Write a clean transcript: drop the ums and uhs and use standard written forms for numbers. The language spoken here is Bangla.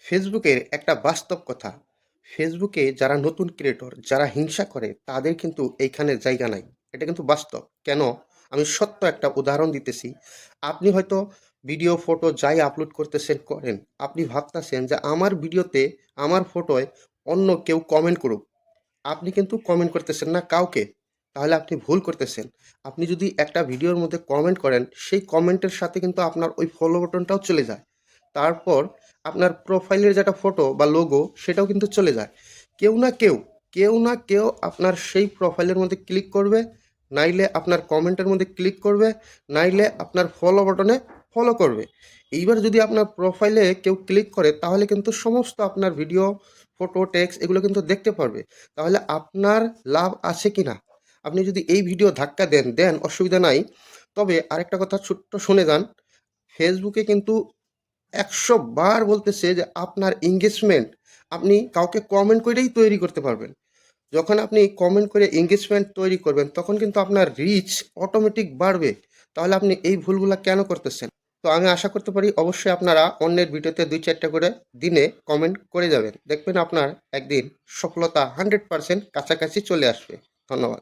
ফেসবুকের একটা বাস্তব কথা। ফেসবুকে যারা নতুন ক্রিয়েটর, যারা হিংসা করে তাদের কিন্তু এইখানে জায়গা নাই। এটা কিন্তু বাস্তব। কেন? আমি সত্য একটা উদাহরণ দিতেছি। আপনি হয়তো ভিডিও, ফটো যাই আপলোড করতেছেন করেন। আপনি ভাবতাছেন যে আমার ভিডিওতে, আমার ফটোয় অন্য কেউ কমেন্ট করুক। আপনি কিন্তু কমেন্ট করতেছেন না কাউকে। তাহলে আপনি ভুল করতেছেন। আপনি যদি একটা ভিডিওর মধ্যে কমেন্ট করেন, সেই কমেন্টের সাথে কিন্তু আপনার ওই ফলো বাটনটাও চলে যায়। তারপর আপনার প্রোফাইলের যেটা ফটো বা লোগো সেটাও কিন্তু চলে যায়। কেউ না কেউ, কেউ না কেউ আপনার সেই প্রোফাইলের মধ্যে ক্লিক করবে, নাইলে আপনার কমেন্টের মধ্যে ক্লিক করবে, নাইলে আপনার ফলো বাটনে ফলো করবে। এইবার যদি আপনার প্রোফাইলে কেউ ক্লিক করে তাহলে কিন্তু সমস্ত আপনার ভিডিও, ফটো, টেক্সট এগুলো কিন্তু দেখতে পারবে। তাহলে আপনার লাভ আছে কিনা? আপনি যদি এই ভিডিও ধাক্কা দেন, দেন অসুবিধা নাই। তবে আরেকটা কথা ছোট্ট শুনে যান। ফেসবুকে কিন্তু ১০০ বার বলতেছে যে আপনার এনগেজমেন্ট আপনি কাউকে কমেন্ট কইরেই তৈরি করতে পারবেন। যখন আপনি কমেন্ট করে এনগেজমেন্ট তৈরি করবেন তখন কিন্তু আপনার রিচ অটোমেটিক বাড়বে। তাহলে আপনি এই ভুলগুলা কেন করতেছেন? তো আমি আশা করতে পারি অবশ্যই আপনারা অন্যের ভিডিওতে ২-৪ টা করে দিনে কমেন্ট করে যাবেন। দেখবেন আপনার একদিন সফলতা 100% কাছাকাছি চলে আসবে। ধন্যবাদ।